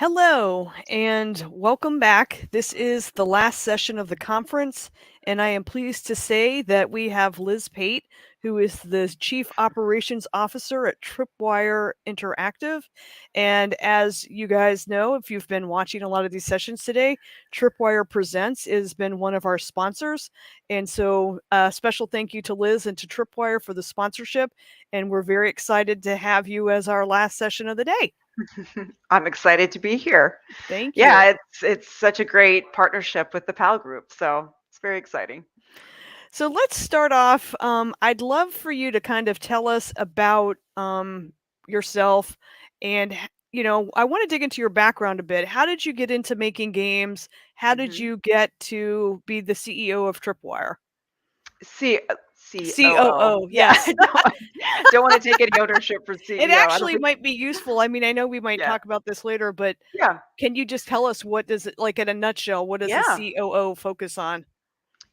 Hello and welcome back. This is the last session of the conference, and I am pleased to say that we have Liz Pate, who is the Chief Operations Officer at Tripwire Interactive. And as you guys know, if you've been watching a lot of these sessions today, Tripwire Presents has been one of our sponsors. And so a special thank you to Liz and to Tripwire for the sponsorship. And we're very excited to have you as our last session of the day. I'm excited to be here. Thank you. Yeah, it's such a great partnership with the PAL group, so it's very exciting. So let's start off. I'd love for you to kind of tell us about yourself and I want to dig into your background a bit. How did you get into making games? How did hmm you get to be the CEO of Tripwire? C COO. COO, Yeah, yes. don't want to take any ownership for It CEO. I don't actually think. might be useful. I mean, I know we might Yeah, talk about this later, but yeah, can you just tell us what does it like in a nutshell, what does a yeah, COO focus on?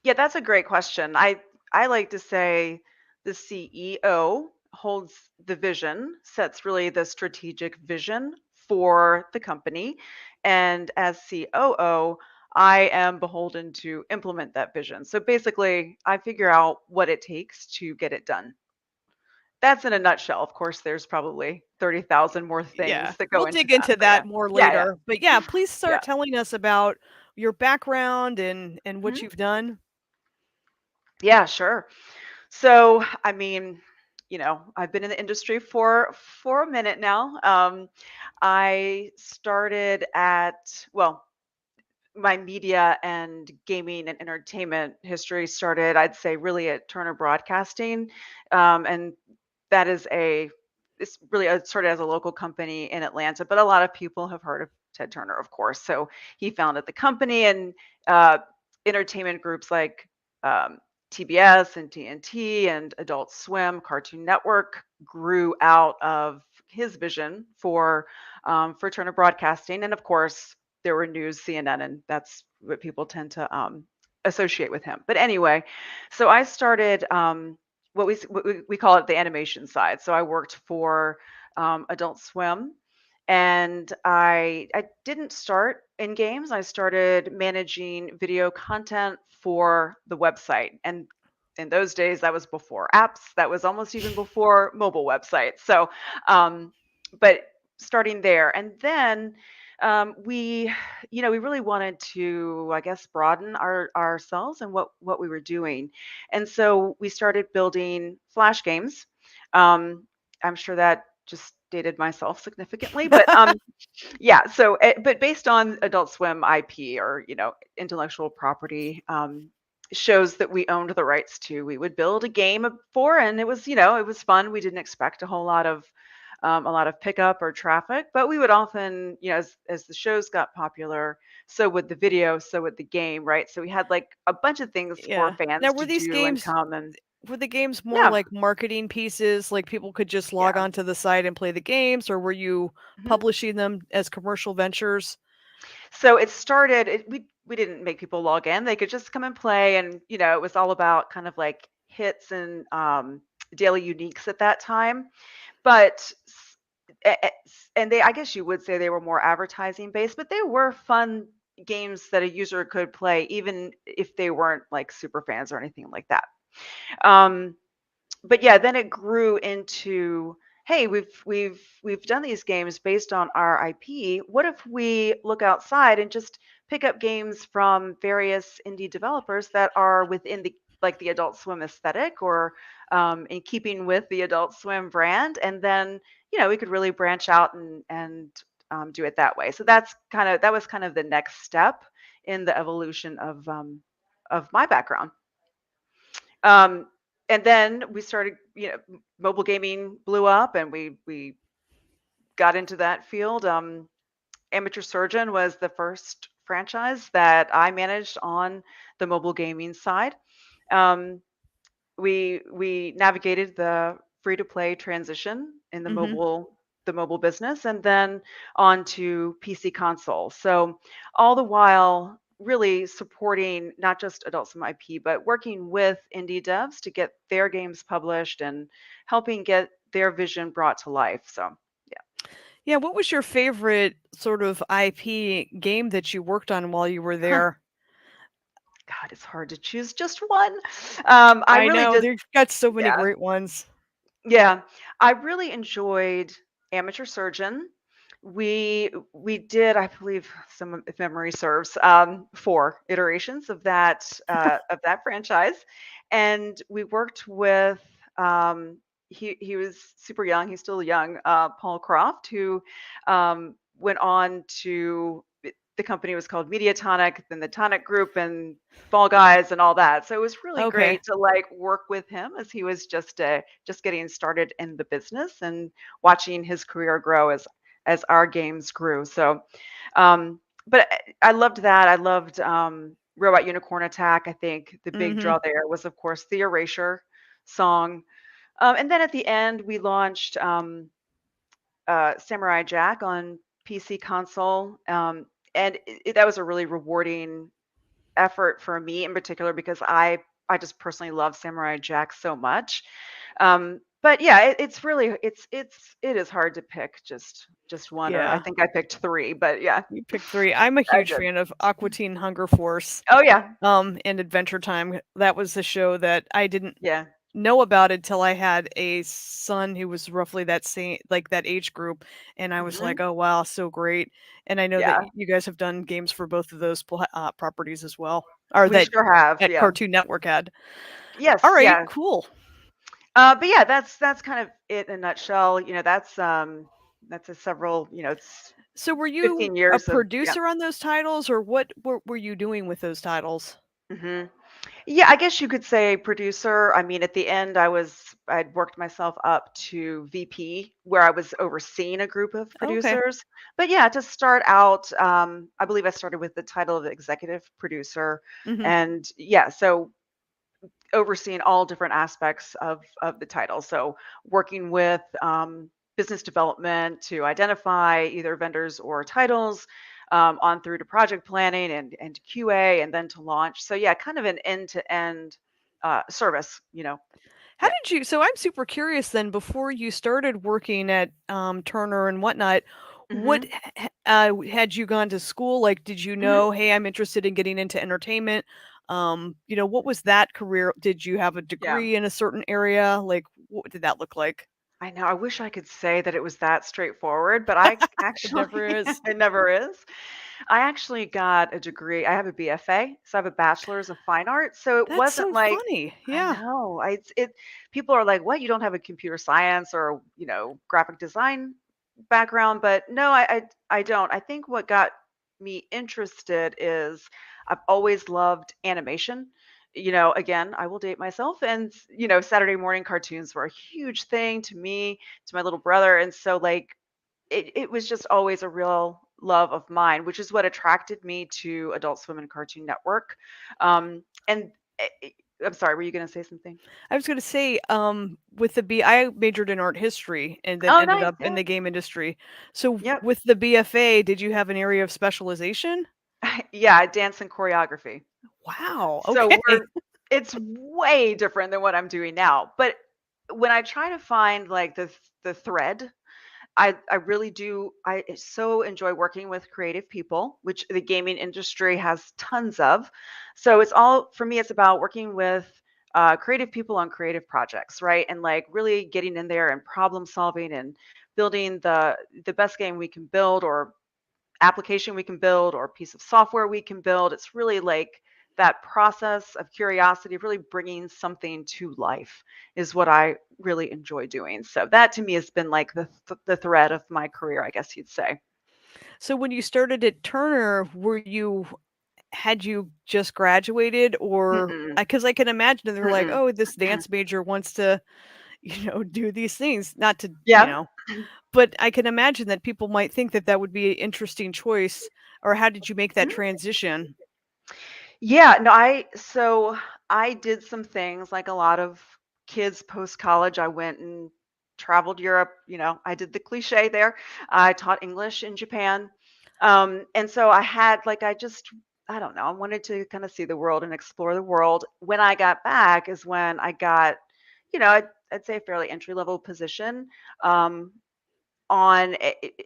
yeah. That's a great question. I like to say the CEO holds the vision, sets really the strategic vision for the company, and as COO, I am beholden to implement that vision. So basically, I figure out what it takes to get it done. That's in a nutshell. Of course, there's probably 30,000 more Yeah, things that go we'll into dig that. into But yeah. that more Yeah, yeah. later. But yeah, please Yeah. start telling us about your background and what Mhm. you've done. Yeah, sure. So, I mean, I've been in the industry for a minute now. I started at, well, my media and gaming and entertainment history started, I'd say, really at Turner Broadcasting, and that is it's really started as a local company in Atlanta, but a lot of people have heard of Ted Turner, of course. So he founded the company, and uh, entertainment groups like um, TBS and TNT and Adult Swim, Cartoon Network grew out of his vision for Turner Broadcasting, and of course there were news, CNN, and that's what people tend to associate with him. But anyway, so I started what we call it the animation side. So I worked for Adult Swim, and I didn't start in games. I started managing video content for the website, and in those days that was before apps. That was almost even before mobile websites. So, but starting there, and then we we really wanted to, I guess, broaden ourselves and what we were doing, and so we started building flash games. I'm sure that just dated myself significantly, but yeah. So, but based on Adult Swim IP, or intellectual property, shows that we owned the rights to, we would build a game for, and it was fun. We didn't expect a lot of pickup or traffic, but we would often, as the shows got popular, so would the video, so would the game, right? So we had like a bunch of things for Yeah. Now, fans were to these do and games come, and were the games more yeah, like marketing pieces, like people could just log yeah. onto the site and play the games, or were you Mhm. publishing them as commercial ventures? So it started. We didn't make people log in; they could just come and play, and it was all about kind of like hits and daily uniques at that time. But and I guess you would say they were more advertising based, but they were fun games that a user could play, even if they weren't like super fans or anything like that. Um, but yeah, then it grew into, hey, we've done these games based on our IP. What if we look outside and just pick up games from various indie developers that are within the Adult Swim aesthetic, or in keeping with the Adult Swim brand, and then we could really branch out and do it that way. So that was kind of the next step in the evolution of my background. Um, and then we started, mobile gaming blew up, and we got into that field. Amateur Surgeon was the first franchise that I managed on the mobile gaming side. Um, we navigated the free to play transition in Mhm. the mobile business, and then on to PC console. So all the while really supporting not just Adult Swim IP, but working with indie devs to get their games published and helping get their vision brought to life. So yeah. Yeah, what was your favorite sort of IP game that you worked on while you were there? God, it's hard to choose just one. I I really know, did. they've got so many Yeah, great ones. yeah. I really enjoyed Amateur Surgeon. We did, I believe, some if memory serves, 4 iterations of that franchise, and we worked with. He was super young. He's still young. Paul Croft, who went on to the company was called Mediatonic, then the Tonic Group, and Fall Guys, and all that. So it was really Okay. great to like work with him as he was just getting started in the business and watching his career grow as our games grew. So, but I loved that. I loved Robot Unicorn Attack. I think the big Mhm. draw there was, of course, the Erasure song. And then at the end, we launched Samurai Jack on PC console. And that was a really rewarding effort for me in particular because I just personally love Samurai Jack so much. But yeah, it's really it is hard to pick just one, or I Yeah, think I picked 3, but yeah, you picked 3. I'm a I huge did. fan of Aqua Teen Hunger Force, Oh yeah, and Adventure Time. That was the show that I didn't yeah, know about it till I had a son who was roughly that same like, that age group, and I was hmm like, "Oh, wow, so great." And I know that yeah, you guys have done games for both of those properties as well, or we that sure have, yeah, Cartoon Network had. yes, Alright, yeah. cool. But yeah, that's kind of it in a nutshell. That's a several, it's So were you 15 a years of yeah. producer on those titles, or what were you doing with those titles? hmm Yeah, I guess you could say producer. I mean, at the end, I'd worked myself up to VP, where I was overseeing a group of Okay. producers. But yeah, to start out, I believe I started with the title of executive producer, Mhm. and yeah, so overseeing all different aspects of the title. So working with business development to identify either vendors or titles, on through to project planning and QA, and then to launch. So yeah, kind of an end to end service. How Yeah. did you so I'm super curious then, before you started working at, Turner and whatnot, what hmm had you gone to school? Like, did you hmm know, "Hey, I'm interested in getting into entertainment?" What was that career? Did you have a Yeah. degree in a certain area? Like, what did that look like? I know. I wish I could say that it was that straightforward, but I It actually, never is. it never is. I actually got a degree. I have a BFA, so I have a bachelor's of fine arts. So it That's wasn't so like, funny. I Yeah. know. People are like, what? You don't have a computer science or, graphic design background, but no, I don't. I think what got me interested is I've always loved animation. Again, I will date myself, and Saturday morning cartoons were a huge thing to me, to my little brother, and so like it was just always a real love of mine, which is what attracted me to Adult Swim and Cartoon Network. And I'm sorry, were you going to say something? I was gonna say, with the I majored in art history and then Oh, ended nice. up in Yeah. the game industry. So Yep. with the BFA, did you have an area of specialization? Yeah, dance and choreography. Wow, So okay. it's way different than what I'm doing now. But when I try to find like the thread, I really do. I so enjoy working with creative people, which the gaming industry has tons of. So it's all for me. It's about working with creative people on creative projects, right? And like really getting in there and problem solving and building the best game we can build, or application we can build, or piece of software we can build. It's really like that process of curiosity, of really bringing something to life, is what I really enjoy doing. So that to me has been like the thread of my career, I guess you'd say. So when you started at Turner, had you just graduated, or Mm-mm, because I can imagine that they're like, mm-mm. "Oh, this dance major wants to, do these things," not to, Yeah. but I can imagine that people might think that that would be an interesting choice, or how did you make that transition? Yeah, no, I did some things like a lot of kids post college. I went and traveled Europe. I did the cliche there. I taught English in Japan. And so I don't know, I wanted to kind of see the world and explore the world. When I got back is when I got, I'd say a fairly entry level position. Um,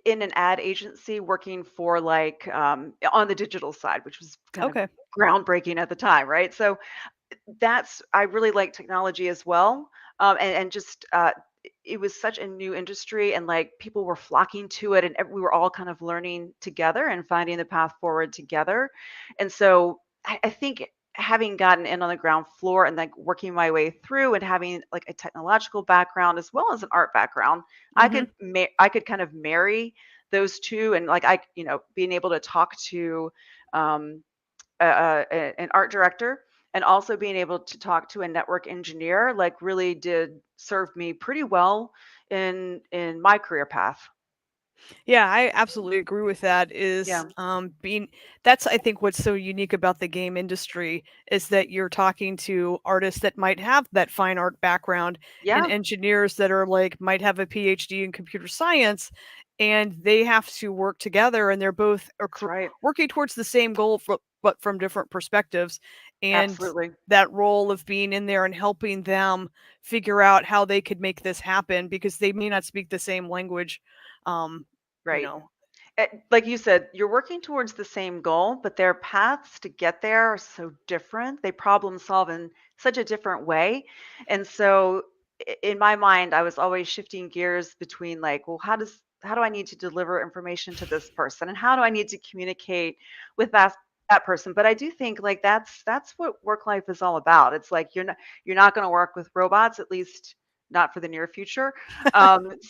in an ad agency working for like on the digital side, which was kind of Okay. groundbreaking at the time, right? So that's I really like technology as well, and just it was such a new industry, and like people were flocking to it, and we were all kind of learning together and finding the path forward together. And so I think having gotten in on the ground floor and like working my way through and having like a technological background as well as an art background, Mhm. I could kind of marry those two, and like being able to talk to um, an art director and also being able to talk to a network engineer like really did serve me pretty well in my career path. Yeah, I absolutely agree with that. Is Yeah. being That's, I think, what's so unique about the game industry is that you're talking to artists that might have that fine art background and Yeah, engineers that are like might have a PhD in computer science, and they have to work together, and they're both that's right. working towards the same goal, but from different perspectives. And Absolutely. that role of being in there and helping them figure out how they could make this happen because they may not speak the same language. Um, you Right. know, Like you said, you're working towards the same goal, but their paths to get there are so different. They problem solve in such a different way. And so in my mind, I was always shifting gears between like, well, how do I need to deliver information to this person? And how do I need to communicate with that person? But I do think like that's what work life is all about. It's like you're not going to work with robots, at least not for the near future.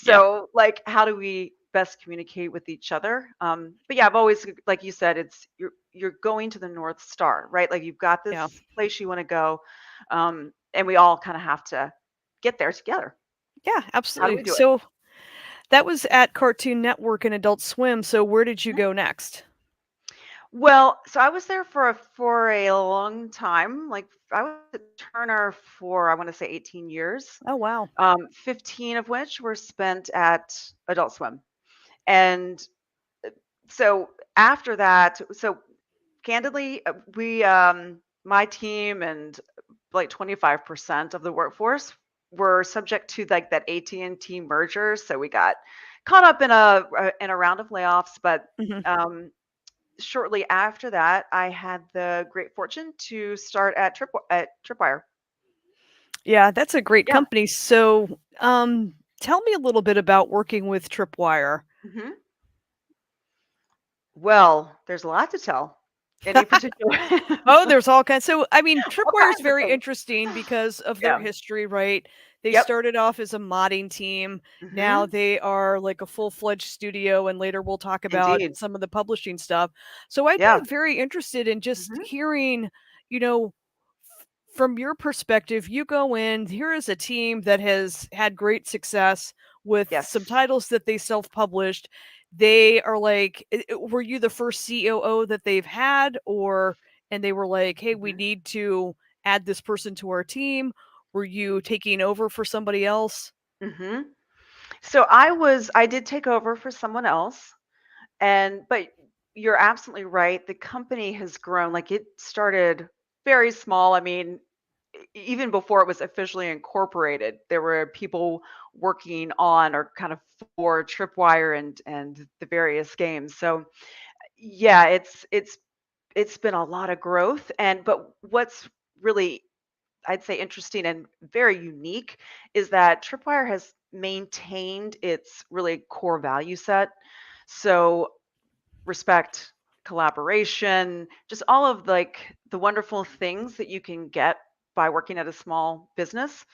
yeah, So like how do we best communicate with each other? But yeah, I've always, like you said, it's you're going to the North Star, right? Like you've got yeah, this place you want to go, and we all kind of have to get there together. yeah, How do absolutely. we do it? So that was at Cartoon Network and Adult Swim. So where did you Mhm. go next? Well, so I was there for a long time. Like I was at Turner for I want to say 18 years, Oh wow. 15 of which were spent at Adult Swim. And so after that, so candidly, my team and like 25% of the workforce were subject to like that AT&T merger. So we got caught up in a round of layoffs, but Hmm. um, shortly after that, I had the great fortune to start at Tripwire. Yeah, that's a great Yeah. company. So, tell me a little bit about working with Tripwire. hmm Well, there's a lot to tell. Any particular Oh, there's all kinds. So, I mean, all Tripwire is kinds of very things. interesting because of their Yeah. history, right? They Yep. started off as a modding team. Now hmm they are like a full-fledged studio, and later we'll talk about Indeed. some of the publishing stuff. So I'd Yeah. be very interested in just hmm hearing, you know, from your perspective, you go in, here is a team that has had great success with some Yes. titles that they self-published. They are like, were you the first COO that they've had, or and they were like, hey, we hmm need to add this person to our team? Were you taking over for somebody else? hmm So I did take over for someone else, but you're absolutely right. The company has grown. Like it started very small. I mean, even before it was officially incorporated, there were people working on or kind of for Tripwire and the various games. So yeah, it's been a lot of growth. But what's really, I'd say, interesting and very unique is that Tripwire has maintained its really core value set. So respect, collaboration, just all of like the wonderful things that you can get by working at a small business.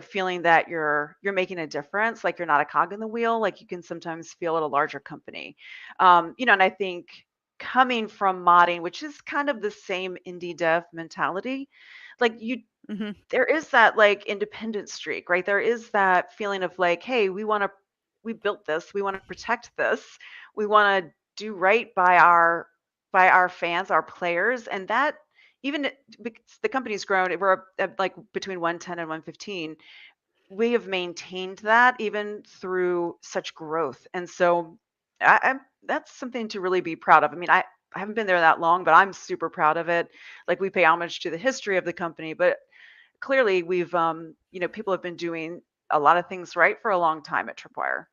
Feeling that you're making a difference, like you're not a cog in the wheel, like you can sometimes feel at a larger company. And I think coming from modding, which is kind of the same indie dev mentality, like Hmm. there is that like independent streak, right? There is that feeling of like, hey, we built this, we want to protect this, we want to do right by our fans, our players, and that because the company's grown, we're at like between 110 and 115. We have maintained that even through such growth, and so that's something to really be proud of. I mean, I haven't been there that long, but I'm super proud of it. Like we pay homage to the history of the company, but clearly we've people have been doing a lot of things right for a long time at Tripwire.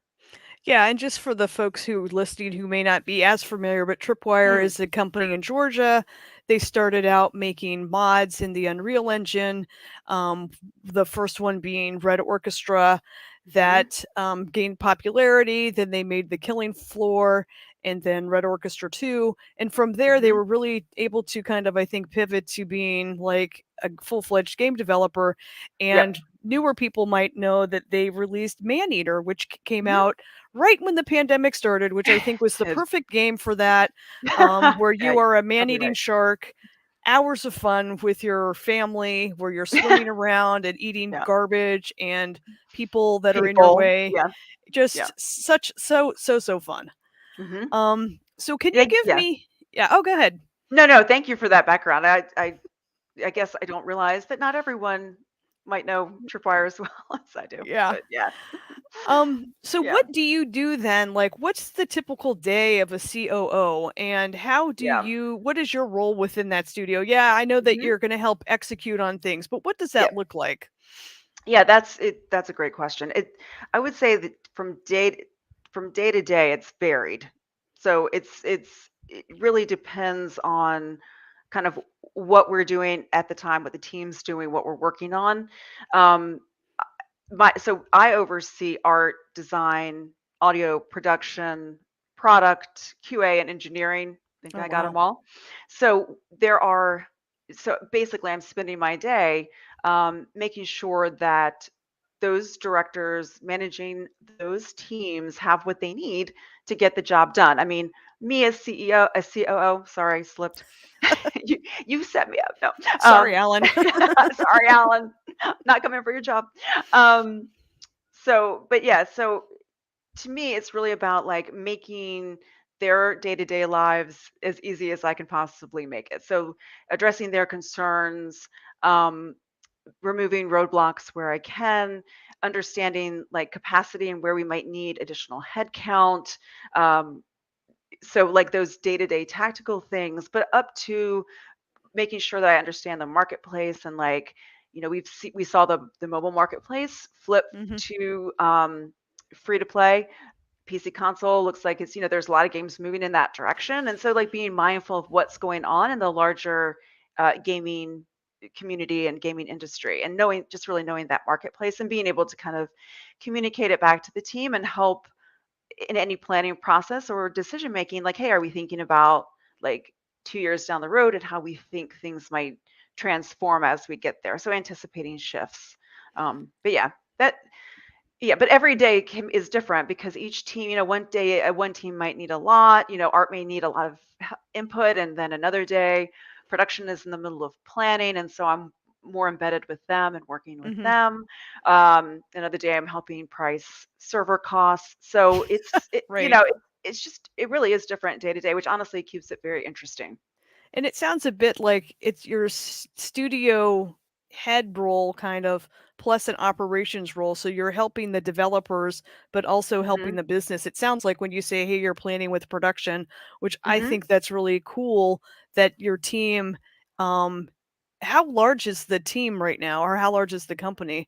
Yeah, and just for the folks who listening who may not be as familiar, but Tripwire Mm, is a company in Georgia. They started out making mods in the Unreal Engine. The first one being Red Orchestra, mhm, that gained popularity. Then they made the Killing Floor, and then Red Orchestra 2. And from there, they mhm. were really able to kind of, I think, pivot to being like a full fledged game developer. Yep. And newer people might know that they released Maneater, which came Mhm. out right when the pandemic started, which I think was the It's perfect game for that, where yeah, you are a probably man-eating right. shark, hours of fun with your family, where you're swimming around and eating Yeah. garbage and people that are in your People. way. Yeah. Yeah. Just such so fun. Mhm. So can you Yeah, give yeah. me yeah, oh, go ahead. No, no, thank you for that background. I guess I don't realize that not everyone might know Tripwire as well as I do, Yeah. but yeah. So Yeah. what do you do then? Like, what's the typical day of a COO, and how do Yeah. you, what is your role within that studio? Yeah, I know that Mhm. you're going to help execute on things, but what does Yeah. that look like? Yeah, that's it. That's a great question. I would say that from day to day, it's varied. So it really depends on kind of what we're doing at the time, what the team's doing, what we're working on. Um, so I oversee art, design, audio production, product, QA, and engineering. I think Oh, I got wow. them all. So so basically, I'm spending my day making sure that those directors managing those teams have what they need to get the job done. I mean, me as CEO, as COO, sorry, slipped. you, you set me up. No, Sorry, Alan. sorry, Alan, not coming for your job. Um, but yeah, so to me, it's really about like making their day-to-day lives as easy as I can possibly make it. So addressing their concerns, um, removing roadblocks where I can, understanding like capacity and where we might need additional headcount. Um, so like those day-to-day tactical things, but up to making sure that I understand the marketplace and like, we saw the mobile marketplace flip Hmm. to free to play. PC console looks like there's a lot of games moving in that direction. And so like being mindful of what's going on in the larger gaming community and gaming industry and just really knowing that marketplace and being able to kind of communicate it back to the team and help in any planning process or decision making, like, hey, are we thinking about like 2 years down the road and how we think things might transform as we get there? So anticipating shifts. But yeah, that yeah, but every day is different because each team, one day one team might need a lot, art may need a lot of input, and then another day production is in the middle of planning, and so I'm more embedded with them and working with Hmm. them. Another day I'm helping price server costs. So Right. it's just it really is different day to day, which honestly keeps it very interesting. And it sounds a bit like it's your studio head role, kind of, plus an operations role. So you're helping the developers, but also helping Hmm. the business. It sounds like when you say, hey, you're planning with production, which I Hmm. think that's really cool that your team, um, how large is the team right now, or how large is the company?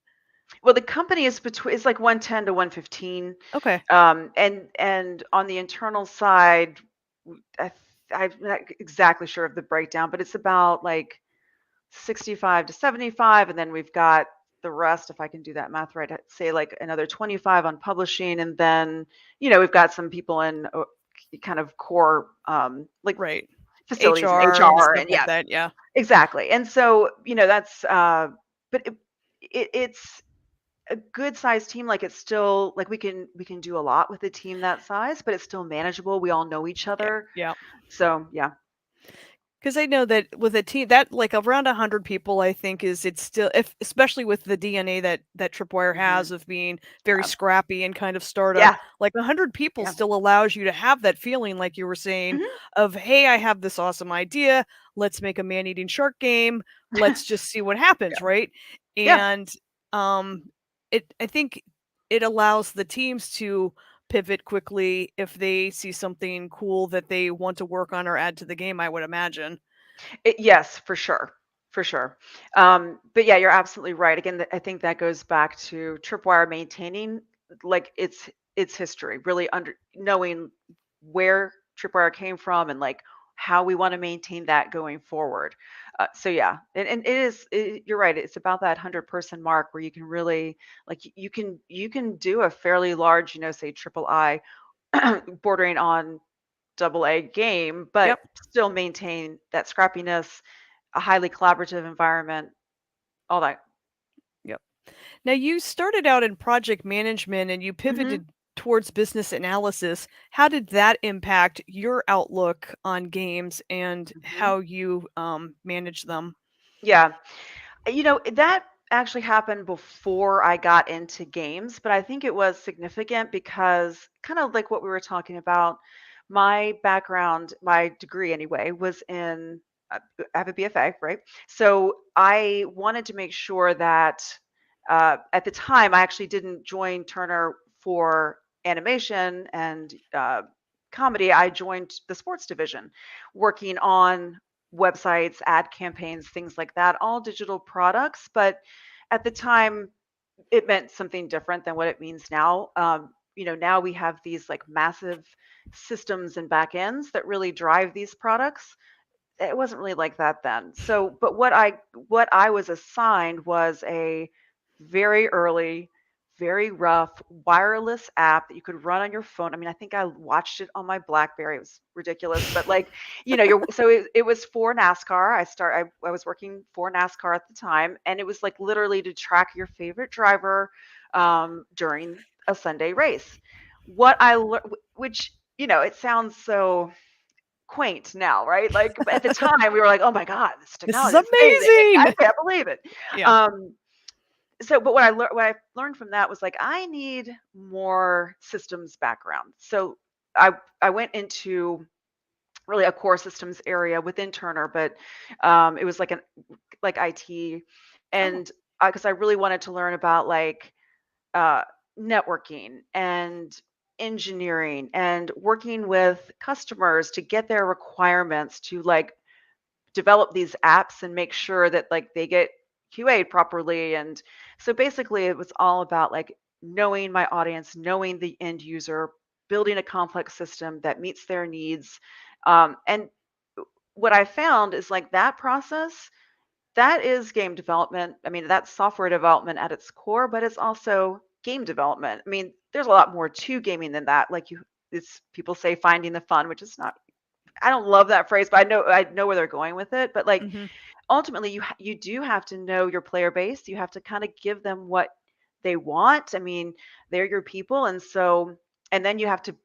Well, the company is like 110 to 115. Okay. And on the internal side, I'm not exactly sure of the breakdown, but it's about like 65 to 75, and then we've got the rest, if I can do that math right, I'd say like another 25 on publishing, and then we've got some people in kind of core like Right. facilities and HR and HR, stuff and like yeah, that. Yeah. exactly. And so that's but it's a good sized team. Like it's still like we can do a lot with a team that size, but it's still manageable. We all know each Okay. other. Yeah. So yeah. Because I know that with a team that like around 100 people, I think it's still, if especially with the DNA that Tripwire Hmm. has of being very Yeah. scrappy and kind of startup, Yeah. like 100 people Yeah. still allows you to have that feeling, like you were saying, Hmm. of hey, I have this awesome idea. Let's make a man-eating shark game. Let's just see what happens, Yeah. right? Yeah. And um, I think it allows the teams to pivot quickly if they see something cool that they want to work on or add to the game, I would imagine. Yes, for sure. For sure. But yeah, you're absolutely right. Again, I think that goes back to Tripwire maintaining like its history, really knowing where Tripwire came from and like how we want to maintain that going forward. So yeah, and you're right. It's about that 100-person mark where you can really like you can do a fairly large, say triple I, bordering on double A game, but Yep. still maintain that scrappiness, a highly collaborative environment, all that. Yep. Now, you started out in project management and you Hmm. pivoted towards business analysis. How did that impact your outlook on games and Hmm. how you manage them? Yeah. That actually happened before I got into games, but I think it was significant because kind of like what we were talking about, my background, my degree anyway, was in, I have a BFA, right? So I wanted to make sure that at the time I actually didn't join Turner for animation and comedy. I joined the sports division, working on websites, ad campaigns, things like that, all digital products. But at the time, it meant something different than what it means now. Now we have these like massive systems and backends that really drive these products. It wasn't really like that then. So, but what I was assigned was a very early, very rough wireless app that you could run on your phone. I mean, I think I watched it on my BlackBerry. It was ridiculous, but like, it was for NASCAR. I was working for NASCAR at the time, and it was like literally to track your favorite driver during a Sunday race. What I learned, which it sounds so quaint now, right? Like at the time we were like, "Oh my god, this This is technology is amazing. I amazing. can't believe it." Yeah. Um, but what I learned from that was like I need more systems background. So I went into really a core systems area within Turner, but it was like IT, Oh. and because I really wanted to learn about like uh, networking and engineering and working with customers to get their requirements to like develop these apps and make sure that like they get QA'd properly. And so basically it was all about like knowing my audience, knowing the end user, building a complex system that meets their needs. And what I found is like that process, that is game development. I mean, that's software development at its core, but it's also game development. I mean, there's a lot more to gaming than that. Like it's people say finding the fun, which is not. I don't love that phrase, but I know where they're going with it. But like Hmm. ultimately, you do have to know your player base. You have to kind of give them what they want. I mean, they're your people, and then you have to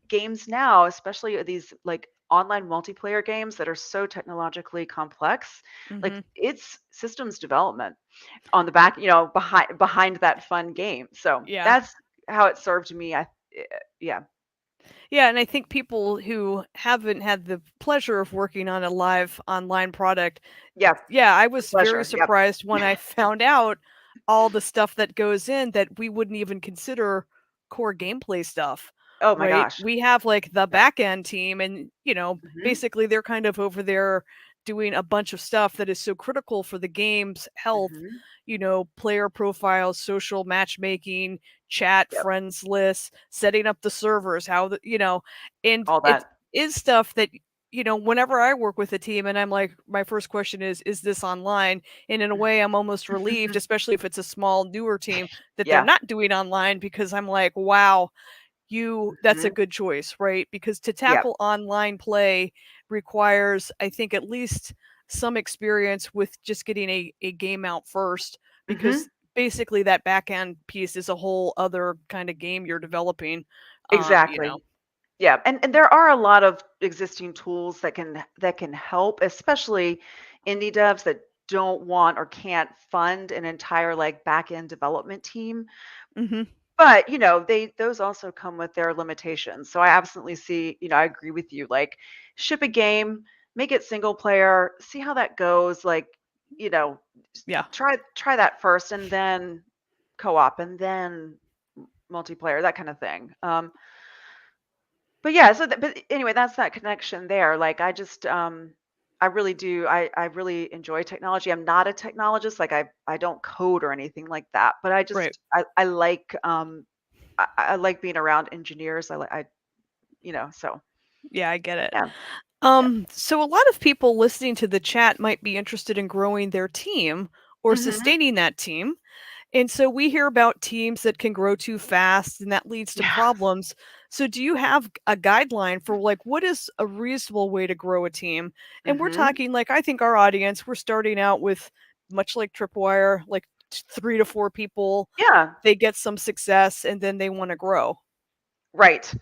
games now, especially these like online multiplayer games that are so technologically complex, like Hmm. it's systems development on the back, behind that fun game. So Yeah. that's how it served me. Yeah, Yeah, and I think people who haven't had the pleasure of working on a live online product, yeah, yeah, I the was very pleasure. Yep. surprised when I found out all the stuff that goes in that we wouldn't even consider core gameplay stuff, Oh my right? gosh. We have like the Yep. back end team, and Hmm. basically they're kind of over there doing a bunch of stuff that is so critical for the game's health, Hmm. player profiles, social matchmaking, chat, Yep. friends lists, setting up the servers, and All it that. is stuff that whenever I work with a team and I'm like, my first question is this online? And in a way, I'm almost relieved, especially if it's a small, newer team, that they're Yeah. not doing online because I'm like, wow, that's a Hmm. good choice, right? Because to Yep. tackle online play requires, I think, at least some experience with just getting a game out first, Hmm. because basically that back end piece is a whole other kind of game you're developing. Exactly. Yeah, and there are a lot of existing tools that can help, especially indie devs that don't want or can't fund an entire like back end development team. Hmm. But they those also come with their limitations. So I absolutely see, I agree with you. Like ship a game, make it single player, see how that goes. Like, you know, Yeah. try that first, and then co-op, and then multiplayer, that kind of thing. But yeah, but anyway, that's that connection there. Like I really do. I really enjoy technology. I'm not a technologist. Like I don't code or anything like that, but I Right. just I like I like being around engineers. So Yeah, I get it. yeah. Yeah. So a lot of people listening to the chat might be interested in growing their team or Hmm. sustaining that team. And so we hear about teams that can grow too fast and that leads to Yeah. problems. So do you have a guideline for like what is a reasonable way to grow a team? And we're Hmm. talking like I think our audience, we're starting out with much like Tripwire, like 3 to 4 people. Yeah. They get some success and then they want to grow. Right.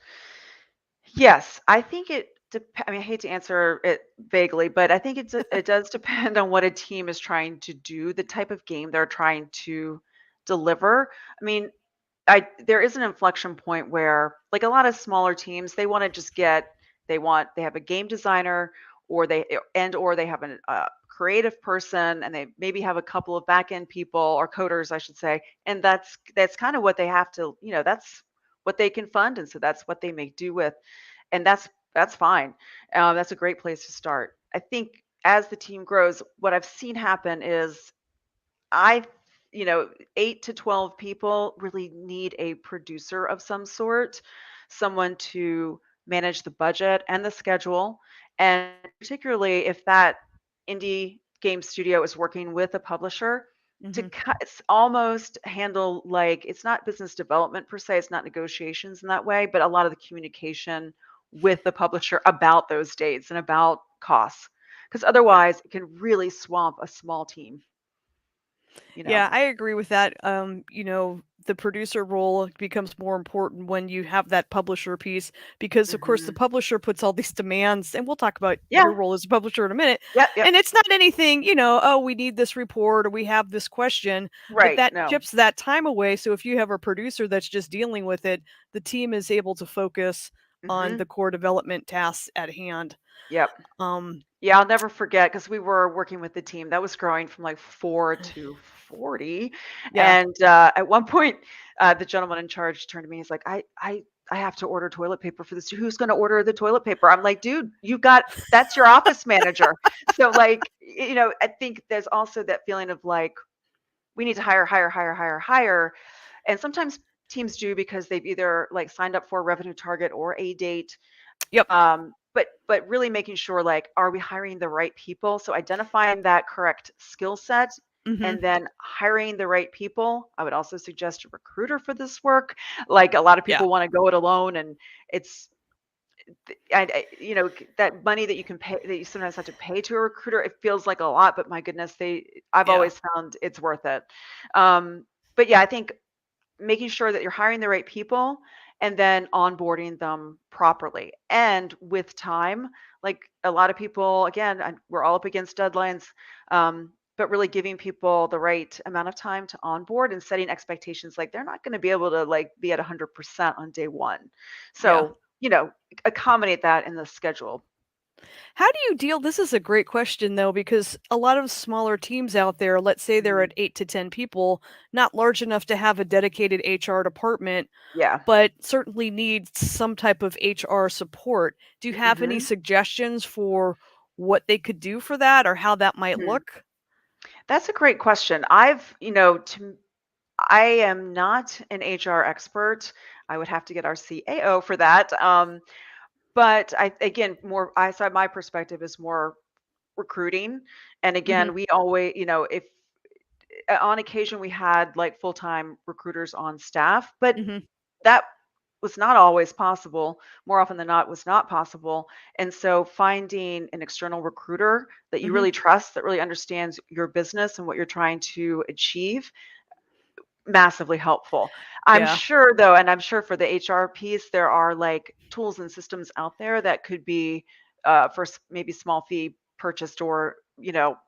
Yes, I think I mean, I hate to answer it vaguely, but I think it does depend on what a team is trying to do, the type of game they're trying to deliver. I mean, I there is an inflection point where, like a lot of smaller teams, they want to just they have a game designer, or they have a creative person, and they maybe have a couple of back end people or coders, I should say, and that's kind of what they have to, that's what they can fund, and so that's what they make do with, and that's fine. That's a great place to start. I think as the team grows, what I've seen happen is I, 8 to 12 people really need a producer of some sort, someone to manage the budget and the schedule. And particularly if that indie game studio is working with a publisher, Mhm. it's almost handle like it's not business development per se, it's not negotiations in that way, but a lot of the communication with the publisher about those dates and about costs. Because Yeah. otherwise, it can really swamp a small team, you know? Yeah, I agree with that. The producer role becomes more important when you have that publisher piece because, of course, the Mhm. publisher puts all these demands, and we'll talk about Yeah. your role as a publisher in a minute. Yep, yep. And it's not anything, oh, we need this report or we have this question, but Right, that no. chips that time away. So if you have a producer that's just dealing with it, the team is able to focus on the Mhm. core development tasks at hand. Yep. Um, Yeah, I'll never forget because we were working with the team that was growing from like 4 to 40, yeah, and, at one point, the gentleman in charge turned to me, he's like, I have to order toilet paper for this. Who's gonna order the toilet paper?" I'm like, "Dude, that's your office manager." So, like, I think there's also that feeling of, like, we need to hire, hire, hire, hire, hire. And sometimes teams do because they've either like signed up for a revenue target or a date. yep, But really making sure, like, are we hiring the right people? So identifying that correct skill set hmm and then hiring the right people. I would also suggest a recruiter for this work. Like a lot of yeah, people want to go it alone, and it's that money that you can pay that you sometimes have to pay to a recruiter. It feels like a lot, but my goodness, I've yeah. always found it's worth it. Um, but yeah, I think making sure that you're hiring the right people and then onboarding them properly and with time. Like a lot of people, again, we're all up against deadlines, but really giving people the right amount of time to onboard and setting expectations, like they're not going to be able to like be at 100% on day one. Yeah. So, accommodate that in the schedule. How do you deal this is a great question though, because a lot of smaller teams out there, let's say they're Mhm. at 8 to 10 people, not large enough to have a dedicated HR department, Yeah. but certainly need some type of HR support. Do you have any Hmm. suggestions for what they could do for that or how that might look? That's a great question. I am not an HR expert. I would have to get our CAO for that. But again, so my perspective is more recruiting. And Mhm. again, we always, if on occasion we had like full-time recruiters on staff, but Mhm. that was not always possible. More often than not, was not possible. And so finding an external recruiter that you Mhm. really trust, that really understands your business and what you're trying to achieve, massively helpful. I'm Yeah. sure though, and I'm sure for the HR piece, there are like tools and systems out there that could be for maybe small fee purchased or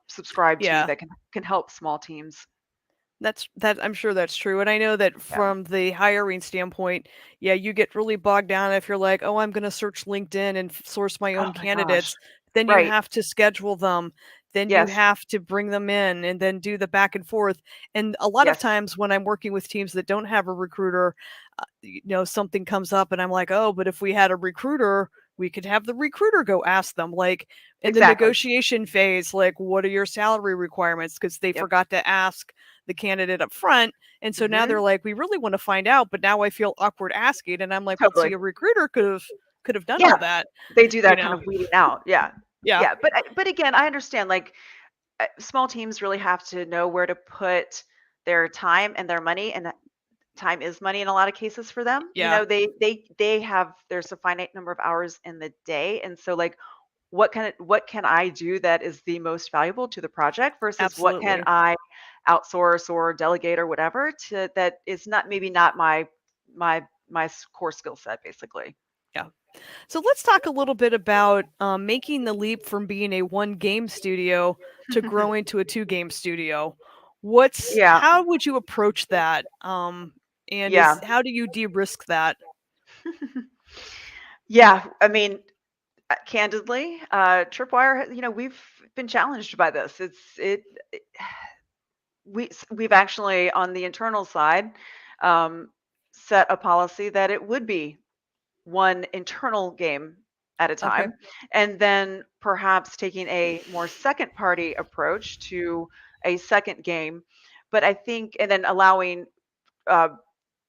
subscribed to Yeah. that can help small teams. I'm sure that's true, and I know that Yeah. from the hiring standpoint, yeah, you get really bogged down if you're like, "Oh, I'm gonna search LinkedIn and source my Oh own my gosh. candidates." Then you Right. have to schedule them, then you Yes. have to bring them in, and then do the back and forth, and a lot of Yes. times when I'm working with teams that don't have a recruiter, something comes up and I'm like, "Oh, but if we had a recruiter, we could have the recruiter go ask them." Like, in the Exactly. negotiation phase, like, "What are your salary requirements?" Because they Yep. forgot to ask the candidate up front. And so now they're Hmm. like, we really want to find out, but now I feel awkward asking. And I'm like, well, see, Totally. a recruiter could have done Yeah, all that, they do you that kind know. of weeding out. Yeah. Yeah, Yeah, but again, I understand, like, small teams really have to know where to put their time and their money, and time is money in a lot of cases for them. yeah, They have, there's a finite number of hours in the day, and so, like, what can I do that is the most valuable to the project versus what can absolutely. I outsource or delegate or whatever to that is not, maybe not my core skill set, basically. Yeah. So let's talk a little bit about making the leap from being a one game studio to growing to a two game studio. Yeah, How would you approach that? And yeah. how do you de-risk that? Yeah, I mean, candidly, Tripwire, we've been challenged by this. We've actually, on the internal side, um, set a policy that it would be one internal game at a Okay. time, and then perhaps taking a more second party approach to a second game. But I think, and then allowing uh,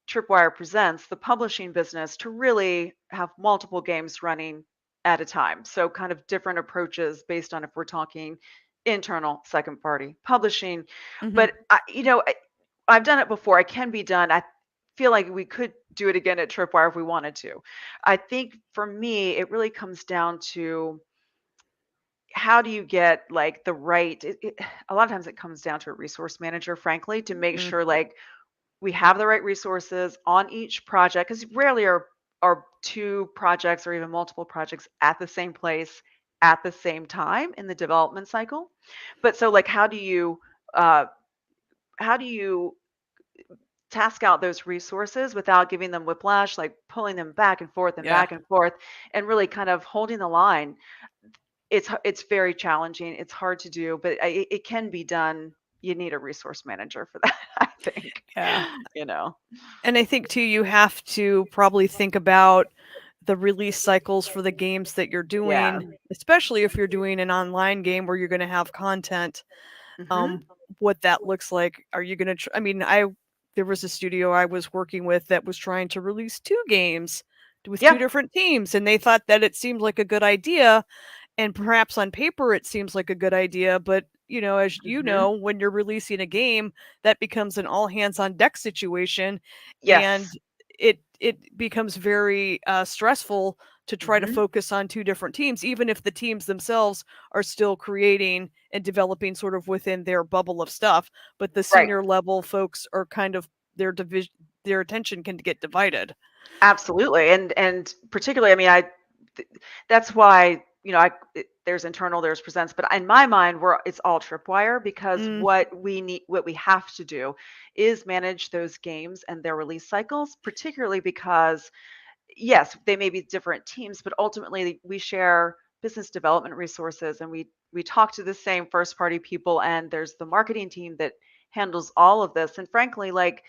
Tripwire Presents, the publishing business, to really have multiple games running at a time. So, kind of different approaches based on if we're talking internal, second party publishing. Hmm. But I've done it before. It can be done. I feel like we could do it again at Tripwire if we wanted to. I think for me, it really comes down to how do you get, like, the right. A lot of times it comes down to a resource manager, frankly, to make Mm, sure, like, we have the right resources on each project, because rarely are two projects or even multiple projects at the same place at the same time in the development cycle. But so, like, uh, how do you task out those resources without giving them whiplash, like pulling them back and forth and yeah. back and forth, and really kind of holding the line? It's very challenging. It's hard to do, but it can be done. You need a resource manager for that, I think. Yeah. You know. And I think too, you have to probably think about the release cycles for the games that you're Yeah. doing, especially if you're doing an online game where you're going to have content. Hmm. um, what that looks like. Are you gonna I mean, I there was a studio I was working with that was trying to release 2 games with 2 Yeah. different teams, and they thought that it seemed like a good idea, and perhaps on paper it seems like a good idea, but, as you Hmm. know, when you're releasing a game, that becomes an all hands on deck situation, and Yes. it becomes very, stressful to try to Hmm. focus on 2 different teams, even if the teams themselves are still creating and developing sort of within their bubble of stuff, but the Right. senior level folks are kind of their attention can get divided. Absolutely. And particularly, I mean, th- that's why, there's internal, there's presents, but in my mind, it's all Tripwire, because Mm, what we have to do is manage those games and their release cycles, particularly because, yes, they may be different teams, but ultimately we share business development resources, and we talk to the same first party people, and there's the marketing team that handles all of this. And frankly, like,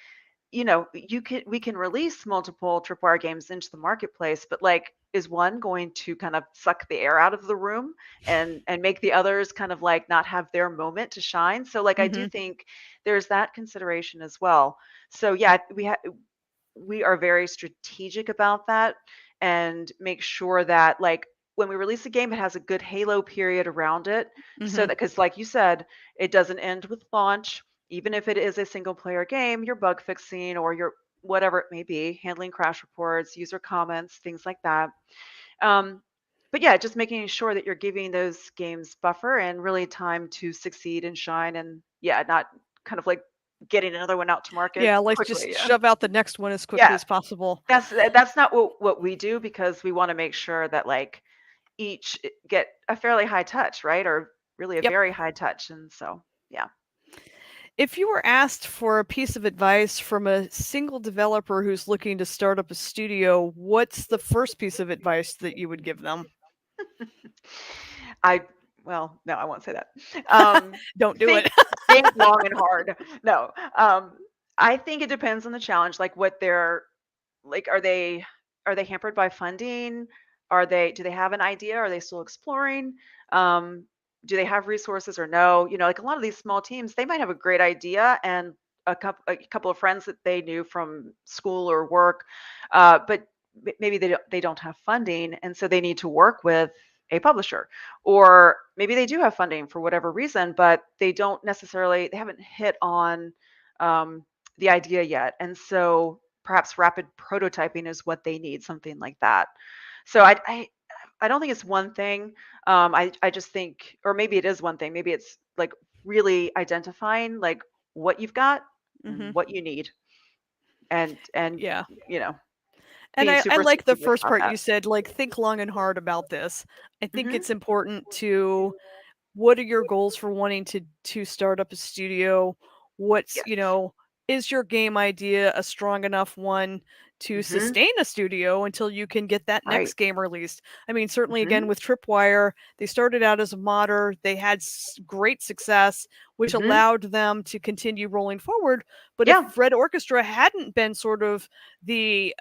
we can release multiple tripwire games into the marketplace, but, like, is one going to kind of suck the air out of the room and make the others kind of, like, not have their moment to shine? So, like, I do mhm, think there's that consideration as well. So yeah, we are very strategic about that, and make sure that, like, when we release a game, it has a good halo period around it, so mhm. that, because like you said, it doesn't end with launch. Even if it is a single player game, you're bug fixing, or you're, whatever it may be, handling crash reports, user comments, things like that. um, but yeah, just making sure that you're giving those games buffer and really time to succeed and shine, and yeah, not kind of like getting another one out to market Yeah, like, quickly. just Yeah. shove out the next one as quickly Yeah, as possible. that's not what we do, because we want to make sure that, like, each get a fairly high touch, right? Or really a Yep. very high touch. And so, yeah. If you were asked for a piece of advice from a single developer who's looking to start up a studio, what's the first piece of advice that you would give them? I Well, no, I won't say that. Um, Don't do think it. think long and hard. No. I think it depends on the challenge, like what they're like. Are they hampered by funding? Do they have an idea? Are they still exploring? Um, do they have resources or no? Like a lot of these small teams, they might have a great idea and a couple of friends that they knew from school or work, but maybe they don't have funding, and so they need to work with a publisher, or maybe they do have funding for whatever reason, but they haven't hit on um, the idea yet, and so perhaps rapid prototyping is what they need, something like that. So I don't think it's one thing. I just think, or maybe it is one thing. Maybe it's like really identifying like what you've got Hmm. and what you need, and Yeah. you know, And being I super like the strategic first about part that. you said, like, think long and hard about this. I think Hmm. it's important to, what are your goals for wanting to start up a studio? What's, Yes. is your game idea a strong enough one to Hmm. sustain a studio until you can get that Right. next game released? I mean, certainly again Hmm. with Tripwire, they started out as a modder, they had great success, which Hmm. allowed them to continue rolling forward. But if Yeah. Red Orchestra hadn't been sort of the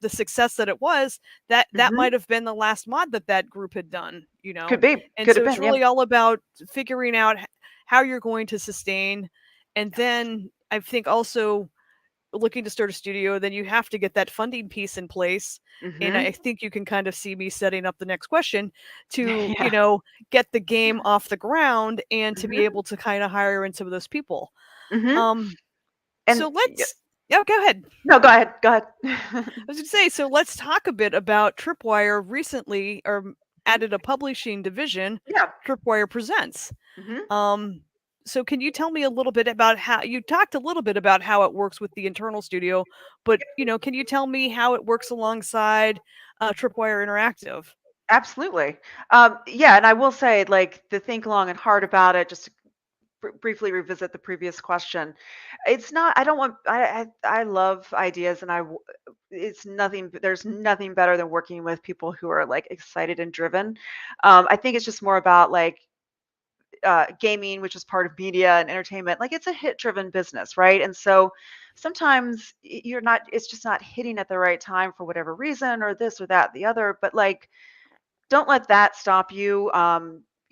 success that it was, that Hmm. might have been the last mod that group had done. Could be. And Could have so it's been. Yeah. really all about figuring out how you're going to sustain. And Yes. then I think also looking to start a studio, then you have to get that funding piece in place. And Hmm. I think you can kind of see me setting up the next question to, Yeah. get the game off the ground and to be Hmm. able to kind of hire in some of those people. Hmm. Um, And so let's, yeah, go ahead. no, go ahead. Go ahead. I was going to say, so let's talk a bit about Tripwire recently, or Mhm. added a publishing division, Yeah. Tripwire Presents. Hmm. Um, so can you tell me a little bit about how you talked a little bit about how it works with the internal studio, but can you tell me how it works alongside Tripwire Interactive? Absolutely. Yeah, and I will say, like, the think long and hard about it, just to briefly revisit the previous question. It's not, I don't want, I love ideas, and it's nothing, there's nothing better than working with people who are like excited and driven. I think it's just more about like gaming, which is part of media and entertainment. Like, it's a hit driven business, right? And so sometimes you're not, it's just not hitting at the right time for whatever reason, or this or that, the other. But like, don't let that stop you.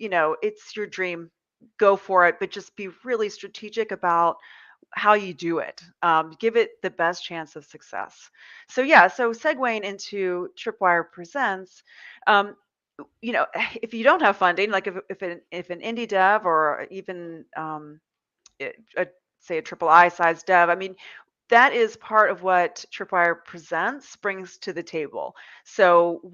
It's your dream. Go for it, but just be really strategic about how you do it. Give it the best chance of success. So yeah, so segueing into Tripwire Presents, um, if you don't have funding, like if an indie dev, or even a, say a triple I size dev, I mean, that is part of what Tripwire Presents brings to the table. So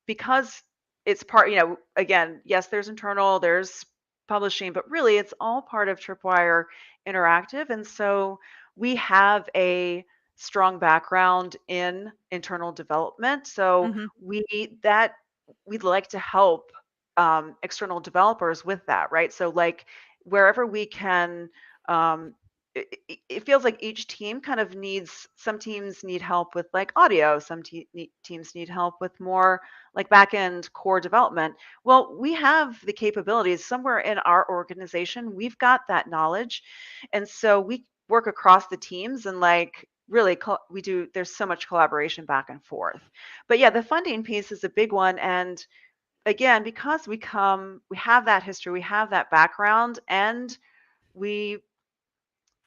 because it's part, again, yes, there's internal, there's publishing, but really it's all part of Tripwire Interactive. And so we have a strong background in internal development. So Hmm. we'd like to help external developers with that, right? So like wherever we can, um, it feels like each team kind of needs, some teams need help with like audio, some teams need help with more like back end core development. Well, we have the capabilities somewhere in our organization, we've got that knowledge, and so we work across the teams, and like really we do, there's so much collaboration back and forth. But yeah, the funding piece is a big one. And again, because we have that history, we have that background, and we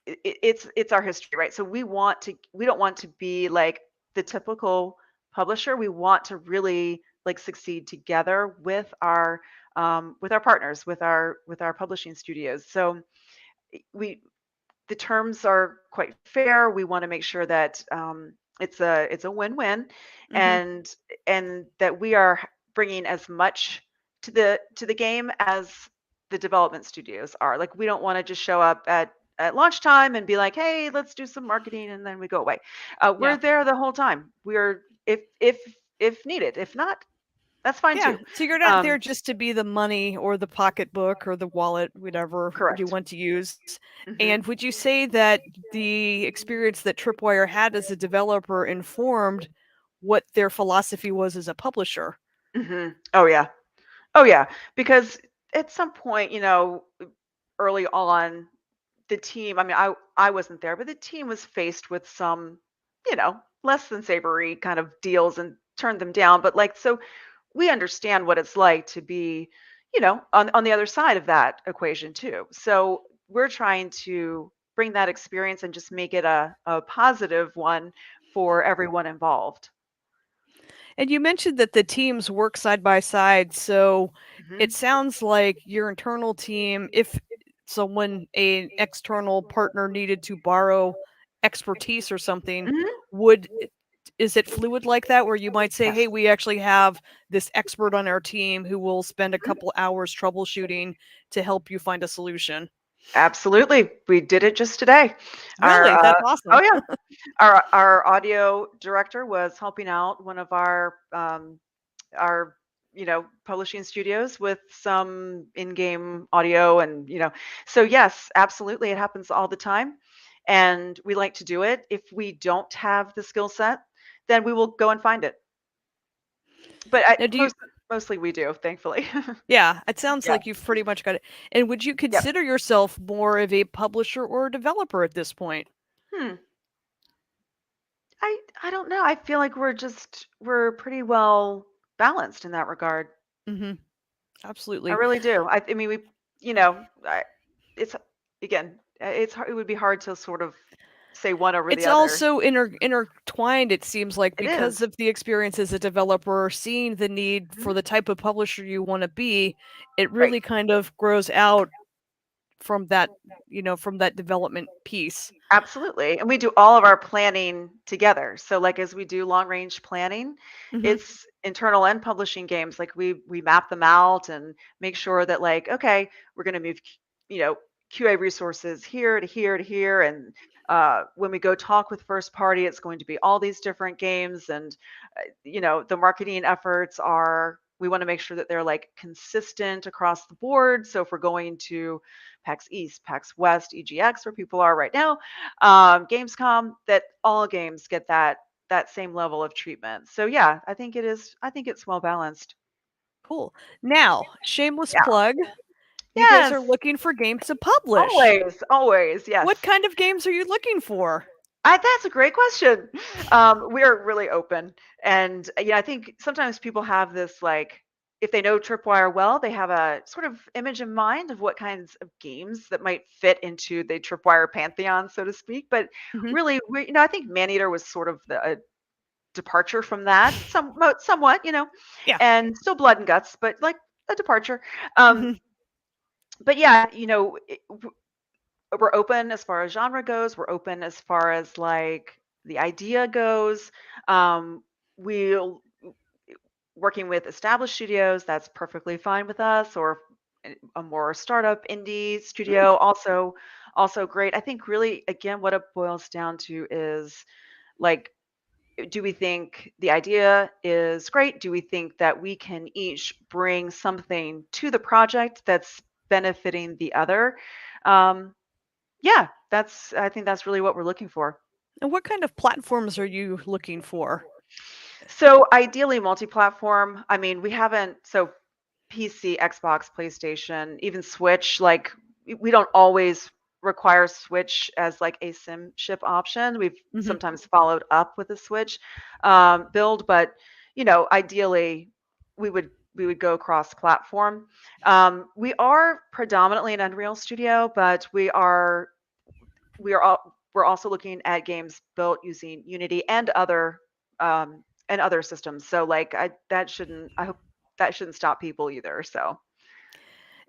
it's our history, right? So we don't want to be like the typical publisher. We want to really like succeed together with our partners, with our publishing studios. So we the terms are quite fair. We want to make sure that it's a win-win, Hmm. and that we are bringing as much to the game as the development studios are. Like, we don't want to just show up at launch time and be like, hey, let's do some marketing, and then we go away. We're Yeah. there the whole time. We're, if needed. If not, that's fine Yeah. too. So you're not there just to be the money or the pocketbook or the wallet, whatever you Correct. want to use. Hmm. And would you say that the experience that Tripwire had as a developer informed what their philosophy was as a publisher? Hmm. Oh yeah. Oh yeah, because at some point, early on, the team, I mean, I wasn't there, but the team was faced with some, less than savory kind of deals and turned them down. But like, so we understand what it's like to be, on the other side of that equation too. So we're trying to bring that experience and just make it a positive one for everyone involved. And you mentioned that the teams work side by side, so it Hmm. sounds like your internal team, if someone, an external partner needed to borrow expertise or something, Hmm. would is it fluid like that where you might say, Yes. "Hey, we actually have this expert on our team who will spend a Mhm. couple hours troubleshooting to help you find a solution?" Absolutely. We did it just today. Our Really? That's oh awesome. yeah, our audio director was helping out one of our publishing studios with some in-game audio, and so yes, absolutely, it happens all the time, and we like to do it. If we don't have the skill set, then we will go and find it, but Now, do you mostly we do, thankfully. Yeah, it sounds Yeah. like you've pretty much got it. And would you Yep. consider yourself more of a publisher or a developer at this point? Hmm. I don't know. I feel like we're pretty well balanced in that regard. Mhm. I Absolutely. really do. I mean, you know, I, it's again, it would be hard to sort of say one over the It's other. also intertwined, it seems like, It because is. of the experience as a developer, seeing the need for Mhm. the type of publisher you wanna be, it Right. really kind of grows out from that, from that development piece. Absolutely. And we do all of our planning together. So like as we do long range planning, Mhm. it's internal and publishing games. Like we map them out and make sure that like, okay, we're going to move, you know, QA resources here to here to here. And when we go talk with first party, it's going to be all these different games. And, the marketing efforts are, we want to make sure that they're like consistent across the board. So if we're going to PAX East, PAX West, EGX, where people are right now, Gamescom, that all games get that same level of treatment. So yeah, I think it is. I think it's well balanced. Cool. Now, shameless Yeah. plug, you guys Yes. are looking for games to publish. Always. Always. Yes. What kind of games are you looking for? That's a great question. We're really open, and I think sometimes people have this like, if they know Tripwire well, they have a sort of image in mind of what kinds of games that might fit into the Tripwire pantheon, so to speak. But Mhm. really, I think Maneater was sort of a departure from that, somewhat, Yeah. and still blood and guts, but like a departure. Um, Mhm. but yeah, we're open as far as genre goes. We're open as far as like the idea goes. We'll working with established studios, that's perfectly fine with us, or a more startup indie Mm. studio, also great. I think really again what it boils down to is like, do we think the idea is great? Do we think that we can each bring something to the project that's benefiting the other? Um, yeah, I think that's really what we're looking for. And what kind of platforms are you looking for? So ideally multi-platform. I mean, we haven't, so PC, Xbox, PlayStation, even Switch, like we don't always require Switch as like a sim ship option. We've Mhm. sometimes followed up with a Switch build, but ideally we would go cross platform. We are predominantly an Unreal Studio, but we're also looking at games built using Unity and other systems. So like I hope that shouldn't stop people either. So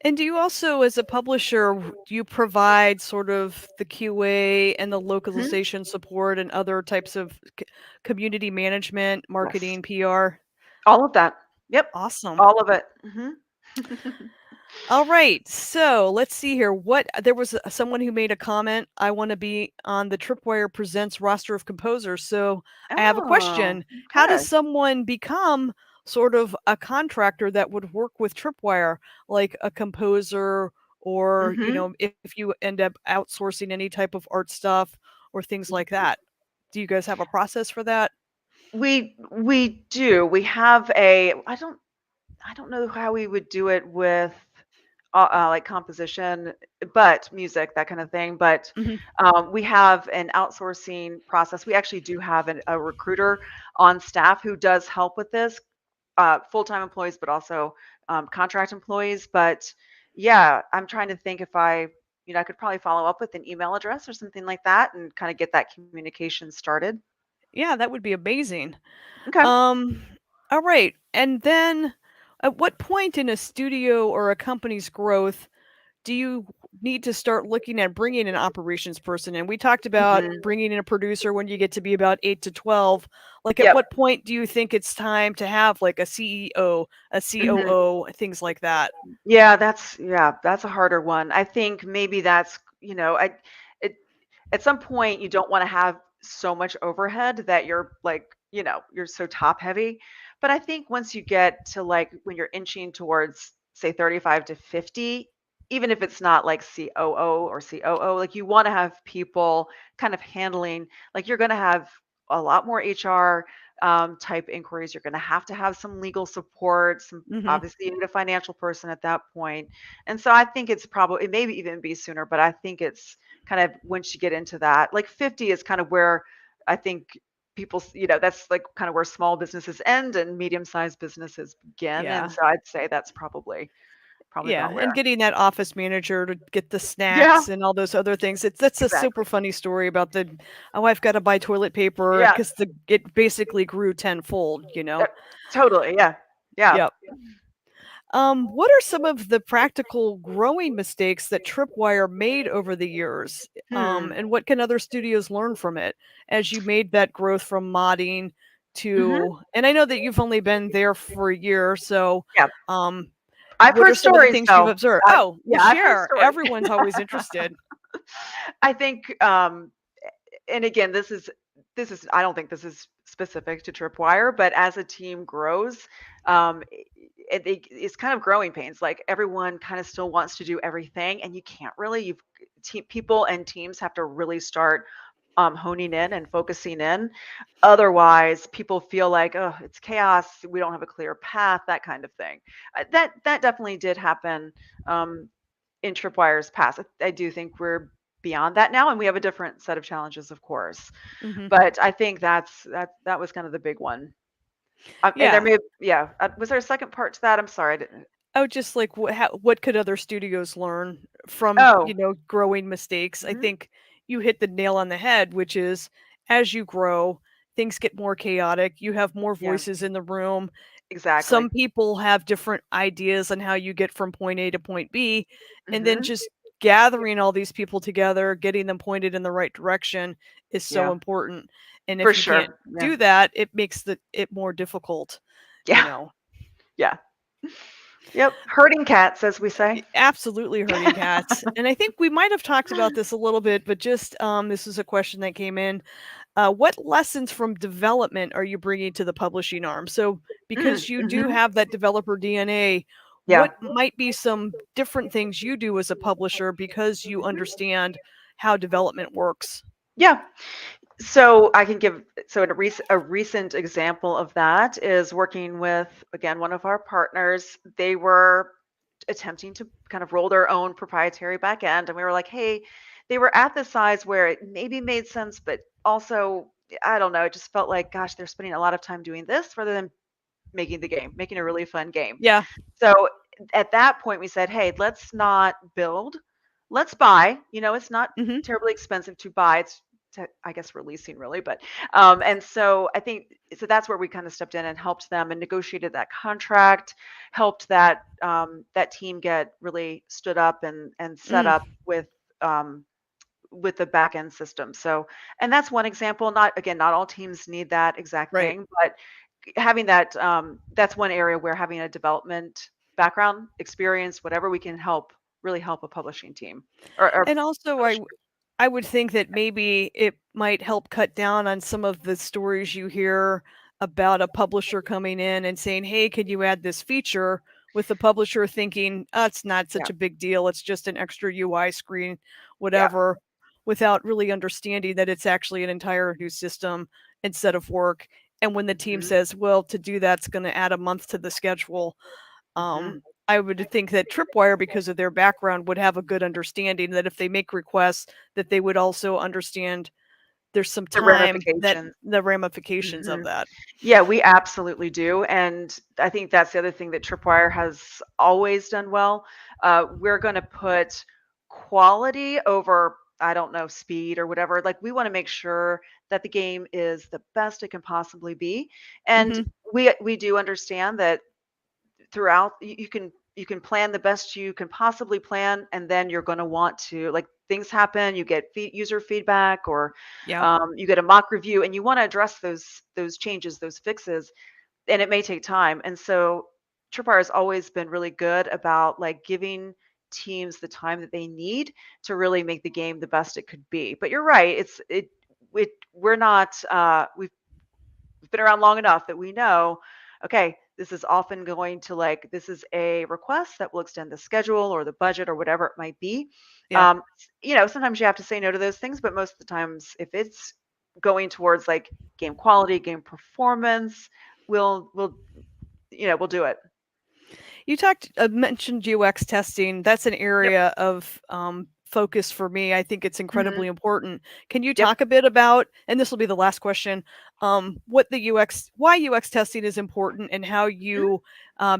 And do you also, as a publisher, do you provide sort of the QA and the mhm, localization support and other types of community management, yes, marketing, PR? all of that. Yep, Awesome. all of it. Hmm. All right. So let's see here. What there was someone who made a comment. I want to be on the Tripwire Presents roster of composers. So I have a Oh, question. How does okay. someone become sort of a contractor that would work with Tripwire, like a composer, or Hmm. if you end up outsourcing any type of art stuff or things like that? Do you guys have a process for that? We do. We have a. I don't know how we would do it with like composition, but music, that kind of thing. But Hmm. we have an outsourcing process. We actually do have a recruiter on staff who does help with this, full-time employees, but also contract employees. But yeah, I'm trying to think if I could probably follow up with an email address or something like that and kind of get that communication started. Yeah, that would be amazing. Okay. Um, all right. And then at what point in a studio or a company's growth do you need to start looking at bringing an operations person in? We talked about Hmm. bringing in a producer when you get to be about 8 to 12. Like, at Yep. what point do you think it's time to have like a CEO, a Hmm. COO, things like that? Yeah, that's a harder one. I think maybe it at some point you don't want to have so much overhead that you're like, you're so top heavy. But I think once you get to like when you're inching towards say 35 to 50, even if it's not like COO or COO, like you want to have people kind of handling, like you're going to have a lot more HR type inquiries. You're going to have some legal support, some Hmm. obviously you need a financial person at that point. And so I think it's probably, it maybe even be sooner, but I think it's kind of once you get into that, like 50 is kind of where I think that's like kind of where small businesses end and medium-sized businesses begin. And Yeah. so I'd say that's probably Yeah, about and where. getting that office manager to get the Yeah, snacks and all those other things. That's a super exactly. funny story about the oh, I've got to buy toilet paper Yeah, because the it basically grew tenfold, you uh, know? totally. Yeah. Yeah. Yep. What are some of the practical growing mistakes that Tripwire made over the years? Hmm. And what can other studios learn from it as you made that growth from modding Hmm. to, and I know that you've only been there for a year, so Yeah. um, I've what heard are some of the stories things you've though. observed? Oh, well, I've heard share. stories. Everyone's always interested. I think and again, this is I don't think this is specific to Tripwire, but as a team grows, it's kind of growing pains. Like everyone kind of still wants to do everything, and you can't really. People and teams have to really start honing in and focusing in. Otherwise, people feel like, oh, it's chaos. We don't have a clear path. That kind of thing. That definitely did happen um, in Tripwire's past. I do think we're beyond that now, and we have a different set of challenges, of course. Hmm. But I think that was kind of the big one. And there Yeah. may have, yeah. Was there a second part to that? I'm sorry. I didn't. Oh, just like what could other studios learn from, Oh. growing mistakes? I Mhm. think you hit the nail on the head, which is as you grow, things get more chaotic. You have more Yeah. voices in the room. Exactly. Some people have different ideas on how you get from point A to point B, and then Mhm. just gathering all these people together, getting them pointed in the right direction is so Yeah. important. And For if you can't sure. Yeah. do that, it makes it more difficult, you Yeah. know. Yeah. Yep. Herding cats, as we say. Absolutely herding cats. And I think we might have talked about this a little bit, but just this is a question that came in. What lessons from development are you bringing to the publishing arm? So, Mm, because you do mhm. have that developer DNA, Yeah. what might be some different things you do as a publisher because you Mhm. understand how development works? Yeah. So I can give so a recent example of that is working with again one of our partners. They were attempting to kind of roll their own proprietary backend, and we were like, hey, they were at the size where it maybe made sense, but also I don't know, it just felt like gosh, they're spending a lot of time doing this rather than making a really fun game. Yeah. So at that point, we said, hey, let's not build, let's buy. It's not Hmm. terribly expensive to buy. I guess, releasing really, but and so I think so that's where we kind of stepped in and helped them and negotiated that contract, helped that team get really stood up and set Mm, up um, with the back end system. So, and that's one example. Not all teams need that exact right. thing, but having that's one area where having a development background experience, whatever we can really help a publishing team or And also, publishing group. I would think that maybe it might help cut down on some of the stories you hear about a publisher coming in and saying, "Hey, could you add this feature?" With the publisher thinking, "Oh, it's not Yeah. such a big deal. It's just an extra UI screen, Yeah. whatever," without really understanding that it's actually an entire new system instead of work. And when the team Hmm. says, "Well, to do that's going to add a month to the schedule," Hmm. I would think that Tripwire, because of their background, would have a good understanding that if they make requests, that they would also understand there's some The time that ramifications. the ramifications of Mhm. that. Yeah, we absolutely do. And I think that's the other thing that Tripwire has always done well. We're going to put quality over, I don't know, speed or whatever. Like, we want to make sure that the game is the best it can possibly be. And Hmm. we do understand that throughout you can plan the best you can possibly plan, and then you're going to want to, like, things happen, you get user feedback, or Yeah. you get a mock review, and you want to address those changes, those fixes, and it may take time. And so Tripwire has always been really good about, like, giving teams the time that they need to really make the game the best it could be. But you're right, we're not we've been around long enough that we know, okay, this is often going to, like, this is a request that will extend the schedule or the budget or whatever it might be. Yeah. Sometimes you have to say no to those things, but most of the times, if it's going towards, like, game quality, game performance, we'll do it. You mentioned UX testing. That's an Yep. area of focus for me. I think it's Hmm. incredibly important. Can you Yep. talk a bit about, and this will be the last question, what the why UX testing is important, and how you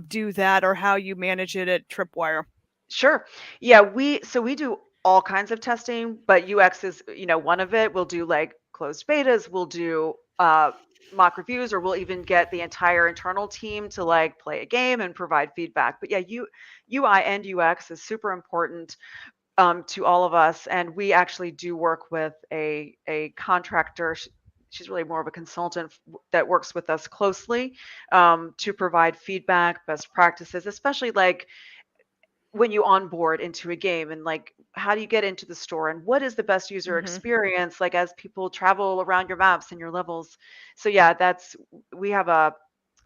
do that, or how you manage it at Tripwire? Sure. Yeah, we do all kinds of testing, but UX is, one of it. We'll do, like, closed betas, we'll do mock reviews, or we'll even get the entire internal team to, like, play a game and provide feedback. But yeah, UI and UX is super important to all of us, and we actually do work with a contractor. She's really more of a consultant that works with us closely to provide feedback, best practices, especially, like, when you onboard into a game, and, like, how do you get into the store, and what is the best user Hmm. experience, like, as people travel around your maps and your levels. So yeah, that's we have a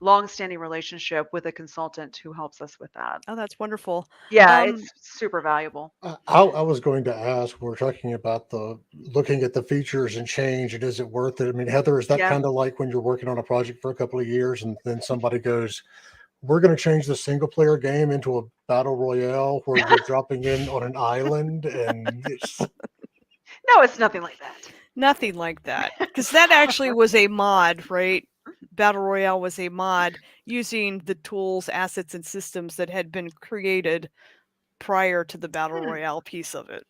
long-standing relationship with a consultant who helps us with that. Oh, that's wonderful. Yeah, Um, it's super valuable. I was going to ask, we're talking about the looking at the features and change, and is it worth it? I mean, Heather, is that Yeah. kind of like when you're working on a project for a couple of years and then somebody goes, we're going to change the single player game into a battle royale where you're dropping in on an island and it's No, it's nothing like that. Nothing like that, because that actually was a mod, right? Battle Royale was a mod using the tools, assets, and systems that had been created prior to the Battle Hmm, Royale piece of it.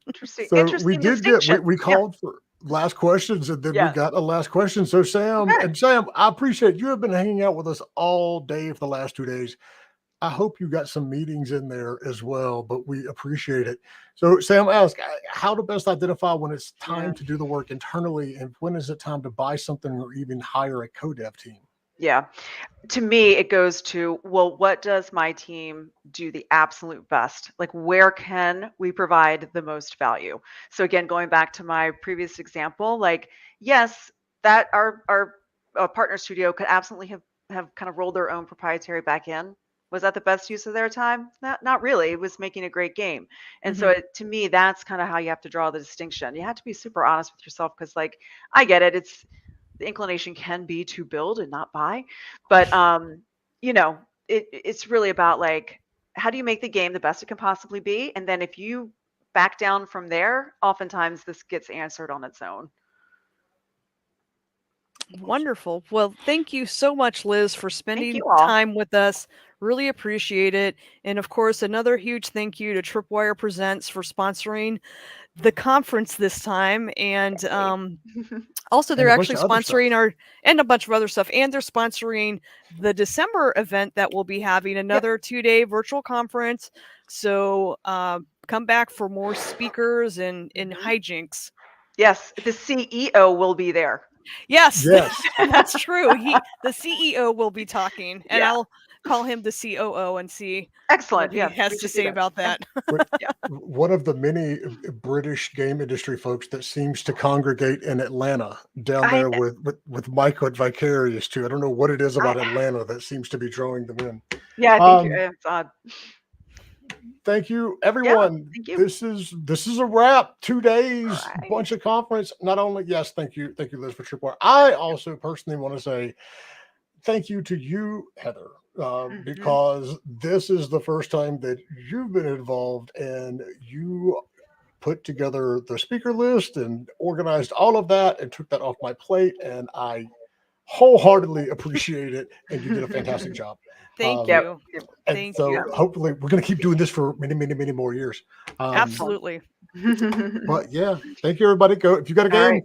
interesting, so we interesting did get distinction. we Yeah. called for last questions and then we Yes. got a last question. So Okay. Sam, I appreciate you have been hanging out with us all day for the last 2 days. I hope you got some meetings in there as well, but we appreciate it. So, Sam asked how to best identify when it's Yeah. time to do the work internally and when is it time to buy something or even hire a co-dev team. Yeah. To me, it goes to, well, what does my team do the absolute best? Like, where can we provide the most value? So again, going back to my previous example, like, yes, that our partner studio could absolutely have kind of rolled their own proprietary backend. Was that the best use of their time? Not really. It was making a great game. And so Hmm. to me, that's kind of how you have to draw the distinction. You have to be super honest with yourself, because, like, I get it. It's the inclination can be to build and not buy, but you know it's really about, like, how do you make the game the best it can possibly be, and then if you back down from there, oftentimes this gets answered on its own. Awesome. Wonderful. Well, thank you so much, Liz, for Thank spending you all. time with us. Really appreciate it. And of course, another huge thank you to Tripwire Presents for sponsoring the conference this time. And Yay. also, And they're a bunch actually of other sponsoring stuff. and a bunch of other stuff. And they're sponsoring the December event that we'll be having, Yep. another 2-day virtual conference. So come back for more speakers and Hmm. hijinks. Yes, the CEO will be there. Yes, Yes. that's true. The CEO will be talking, and Yeah. I'll call him the COO and see what Excellent. he Yeah, has we to should do say that. about Yeah. that. But Yeah. one of the many British game industry folks that seems to congregate in Atlanta down I there with Michael at Vicarious too. I don't know what it is I about Atlanta that seems to be drawing them in. Yeah, I think Um, it's odd. Thank you, Yeah, everyone. thank you. This is a wrap. Two All days, right. bunch of conference. Not only yes, thank you, Liz, for Tripwire. I also personally want to say thank you to you, Heather, Hmm. because this is the first time that you've been involved, and you put together the speaker list and organized all of that and took that off my plate. And I wholeheartedly appreciate it. And you did a fantastic job. Thank Yep. you. And Thank so you. hopefully we're going to keep doing this for many, many, many more years. Absolutely. But yeah, thank you, everybody. Go if you got a All game, right.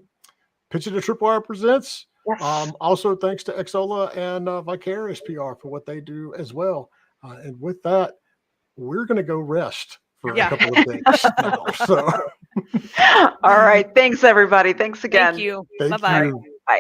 pitch it to Tripwire Presents. Yes. Also, thanks to Xola and Vicarious PR for what they do as well. And with that, we're going to go rest for a couple of days now. So, All right. Thanks, everybody. Thanks again. Thank you. thank Bye-bye. you.